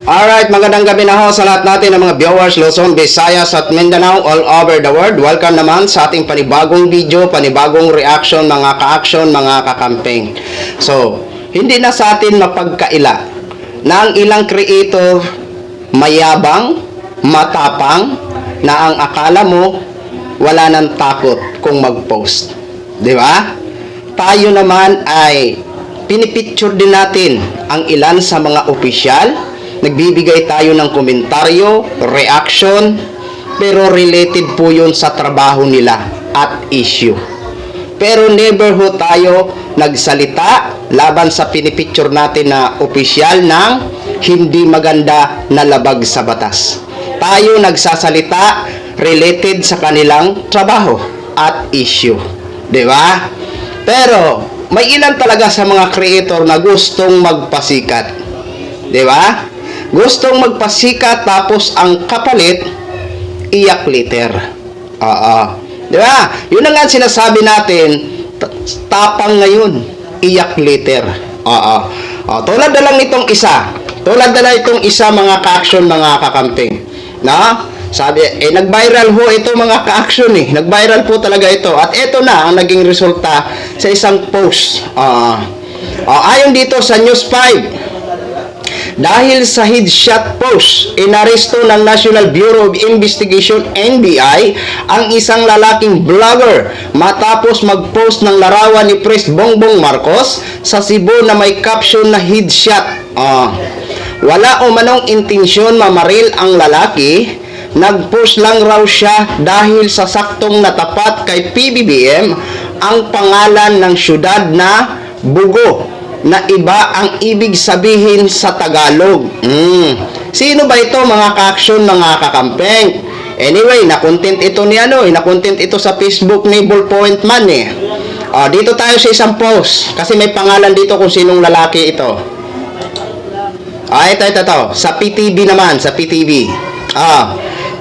Alright, magandang gabi na ho sa lahat natin ng mga viewers Luzon, Visayas at Mindanao all over the world. Welcome naman sa ating panibagong video, panibagong reaction, mga ka-action, mga ka-camping. So, hindi na sa atin mapagkaila na ang ilang creator mayabang, matapang, na ang akala mo wala nang takot kung mag-post. Di ba? Tayo naman ay pinipicture din natin ang ilan sa mga opisyal. Nagbibigay tayo ng komentaryo, reaction, pero related po yun sa trabaho nila at issue. Pero never ho tayo nagsalita laban sa pinipicture natin na opisyal ng hindi maganda na labag sa batas. Tayo nagsasalita related sa kanilang trabaho at issue. Di ba? Pero may ilan talaga sa mga creator na gustong magpasikat. Di ba? Gustong magpasikat tapos ang kapalit, iyak later. Oo. Di ba? Yun na nga sinasabi natin, tapang ngayon, iyak later. Oo. Tulad na lang itong isa. Tulad na lang itong isa, mga ka-action, mga kakamping. Na? Sabi, nag-viral ho ito, mga ka-action eh. Nag-viral po talaga ito. At ito na ang naging resulta sa isang post. Ayon dito sa News 5, dahil sa headshot post, inaresto ng National Bureau of Investigation NBI ang isang lalaking vlogger matapos mag-post ng larawan ni Pres Bongbong Marcos sa Cebu na may caption na headshot. Wala o manong intensyon mamaril ang lalaki, nag-post lang raw siya dahil sa saktong natapat kay PBBM ang pangalan ng syudad na Bugo, na iba ang ibig sabihin sa Tagalog. Sino ba ito, mga ka-action, mga kakampeng? Anyway, na-content ito ni na-content ito sa Facebook ni Ballpoint Man eh. Dito tayo sa isang post kasi may pangalan dito kung sinong lalaki ito. Ito. Sa PTV naman, sa PTV.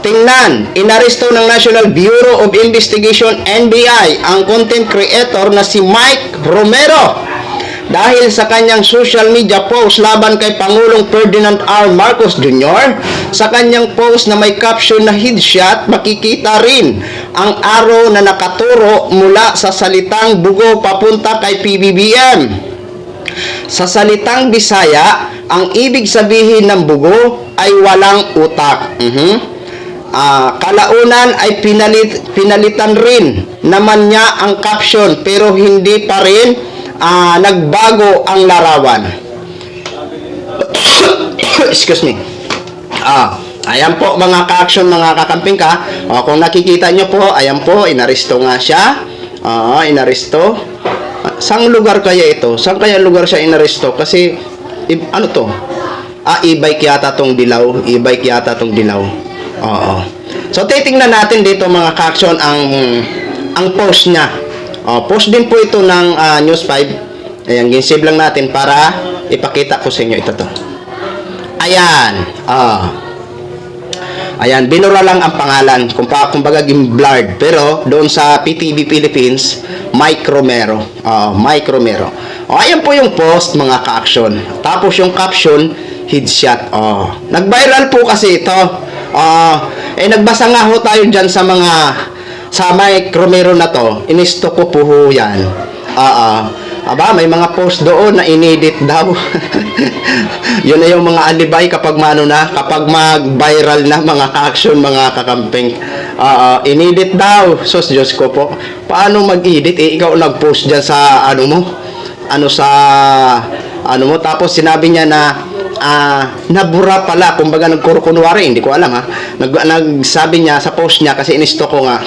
Tingnan, inaresto ng National Bureau of Investigation NBI ang content creator na si Mike Romero dahil sa kanyang social media post laban kay Pangulong Ferdinand R. Marcos Jr. Sa kanyang post na may caption na headshot, makikita rin ang arrow na nakaturo mula sa salitang Bugo papunta kay PBBM. Sa salitang Bisaya, ang ibig sabihin ng Bugo ay walang utak. Kalaunan ay pinalitan rin naman niya ang caption, pero hindi pa rin nagbago ang larawan. Excuse me. Ayan po, mga ka-action, mga kakamping ka. Kung nakikita nyo po, ayan po, inaresto nga siya. Inaresto. Saan lugar kaya ito? Saan kaya lugar siya inaresto? Kasi, ano to? E-bike yata tong dilaw. E-bike yata tong dilaw. So, titingnan natin dito, mga ka-action, ang post niya. Post din po ito ng News 5. Ayan, ginsave lang natin para ipakita ko sa inyo ito to. Ayan. Ayan, binura lang ang pangalan. Kumbaga blurred. Pero doon sa PTV Philippines, Mike Romero. Mike Romero. Ayan po yung post, mga ka-action. Tapos yung caption, headshot. Nag-viral po kasi ito. Nagbasa nga ho tayo dyan sa Mike Romero na to, inisto ko po ho yan. May mga post doon na inedit daw. Yun na yung mga alibay kapag kapag mag-viral na, mga ka-action, mga kakamping. Inedit daw. Sus, Diyos ko po. Paano mag-edit? Ikaw nag-post dyan sa tapos sinabi niya na nabura pala, kumbaga nagkukunwari, hindi ko alam nagsabi niya sa post niya, kasi inisto ko nga,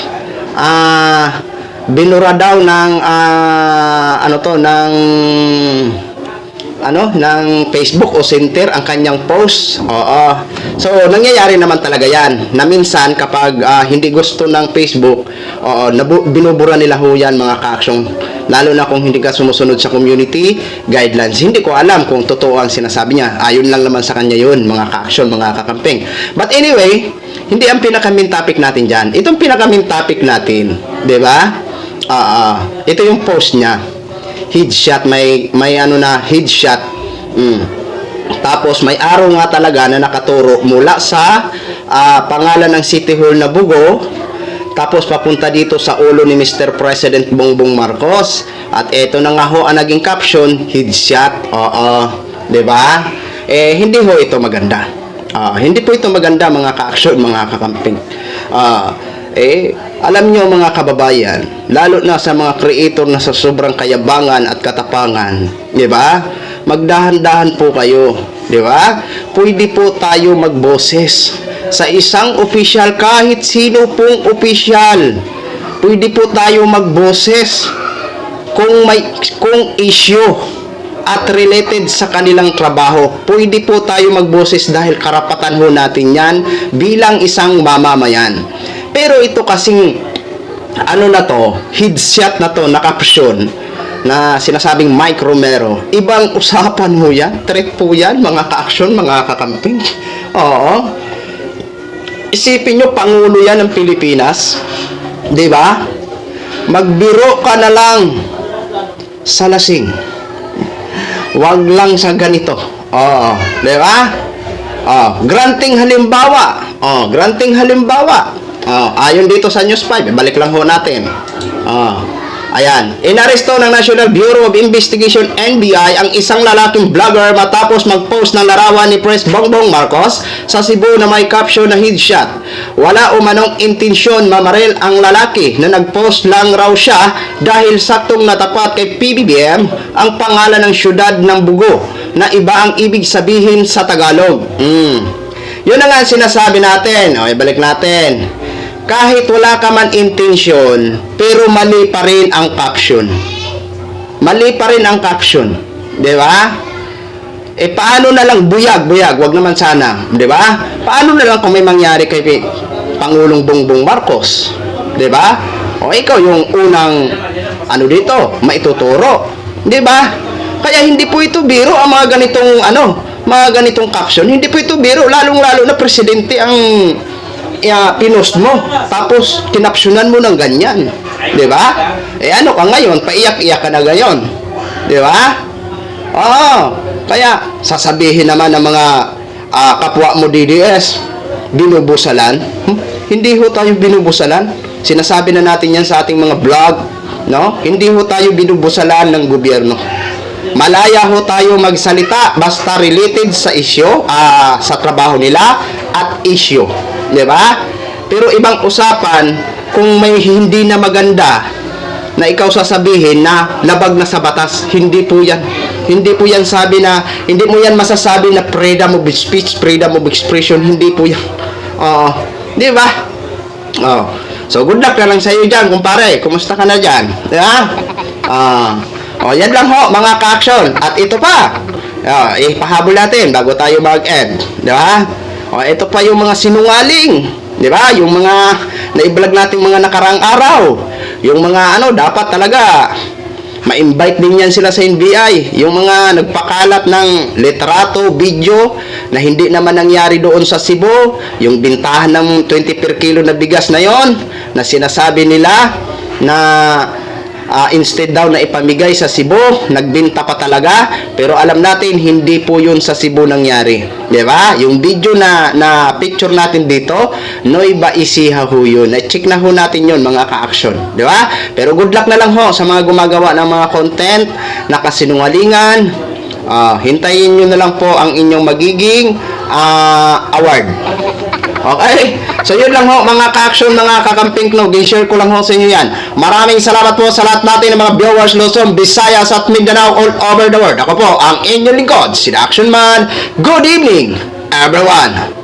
binura daw ng ng Facebook o Center ang kanyang post. So nangyayari naman talaga yan na minsan kapag hindi gusto ng Facebook, binubura nila ho yan, mga ka-action, lalo na kung hindi ka sumusunod sa community guidelines. Hindi ko alam kung totoo ang sinasabi niya. Ayon lang naman sa kanya yun, mga ka-action, mga kakamping. But anyway, hindi ang pinaka-main topic natin dyan. Itong pinaka-main topic natin, di ba? Ito yung post niya. Headshot, may headshot. Tapos may araw nga talaga na nakaturo mula sa pangalan ng City Hall na Bugo, tapos papunta dito sa ulo ni Mr. President Bongbong Marcos. At eto na nga ho ang naging caption, headshot. Oo, 'di ba? Hindi ho ito maganda. Hindi po ito maganda, mga ka-action, mga kakamping. Alam nyo, mga kababayan, lalo na sa mga creator na sa sobrang kayabangan at katapangan, 'di ba? Magdahan-dahan po kayo, 'di ba? Pwede po tayo magboses sa isang official, kahit sino pong official. Pwede po tayo magboses kung issue at related sa kanilang trabaho. Pwede po tayo magboses dahil karapatan ho natin 'yan bilang isang mamamayan. Pero ito kasing headshot na to, na caption na sinasabing micromero. Ibang usapan ho yan. Threat po yan, mga ka-action, mga kakamping. Oo. Isipin nyo, Pangulo yan ng Pilipinas. Di ba? Magbiro ka na lang sa lasing. Wag lang sa ganito. Oo. Di ba? Granting halimbawa. Ayon dito sa News 5, balik lang ho natin. Ayan, inaresto ng National Bureau of Investigation NBI ang isang lalaking vlogger matapos mag-post ng larawan ni Pres Bongbong Marcos sa Cebu na may caption na headshot. Wala umanong intensyon mamaril ang lalaki na nag-post lang raw siya dahil saktong natapat kay PBBM ang pangalan ng syudad ng Bugo na iba ang ibig sabihin sa Tagalog. Yun na nga sinasabi natin. Okay, balik natin. Kahit wala ka man intensyon, pero mali pa rin ang caption. Mali pa rin ang caption. Di ba? Paano na lang buyag, wag naman sana. Di ba? Paano na lang kung may mangyari kay Pangulong Bongbong Marcos? Di ba? O ikaw yung unang, maituturo. Di ba? Kaya hindi po ito biro ang mga ganitong caption. Hindi po ito biro, lalong-lalo na presidente ang pinost mo, tapos kinapsyonan mo ng ganyan, di ba? Ano ka ngayon, paiyak-iyak ka na ngayon, di ba? Kaya sasabihin naman ng mga kapwa mo DDS, binubusalan. Hindi ho tayo binubusalan. Sinasabi na natin yan sa ating mga vlog, no? Hindi ho tayo binubusalan ng gobyerno. Malaya ho tayo magsalita basta related sa issue, sa trabaho nila at issue. Di ba? Pero ibang usapan kung may hindi na maganda na ikaw sasabihin na labag na sa batas. Hindi po yan. Hindi po yan hindi mo yan masasabi na freedom of speech, freedom of expression. Hindi po yan. Di ba? So good luck na lang sa iyo dyan, kumpare. Kumusta ka na dyan? Di ba? Yan lang ho, mga ka-action. At ito pa, ipahabol natin bago tayo mag-end. Di ba? Ito pa yung mga sinungaling, di ba? Yung mga naiblog nating mga nakarang araw. Yung mga dapat talaga ma-invite din yan sila sa NBI. Yung mga nagpakalat ng litrato, video na hindi naman nangyari doon sa Cebu. Yung bintahan ng 20 per kilo na bigas na yon, na sinasabi nila na instead daw na ipamigay sa Cebu, nagbenta pa talaga. Pero alam natin, hindi po yun sa Cebu nangyari. Di ba? Yung video na picture natin dito, Nueva Ecija ho yun. Na-check na ho natin yun, mga ka-action. Di ba? Pero good luck na lang ho sa mga gumagawa ng mga content na kasinungalingan. Hintayin nyo na lang po ang inyong magiging award. Okay? So yun lang ho, mga ka-action, mga kakamping knog, i-share ko lang ho sa inyo yan. Maraming salamat po sa lahat natin ng mga viewers Luzon, Visayas at Mindanao all over the world. Ako po ang inyong lingkod, si The Action Man. Good evening, everyone!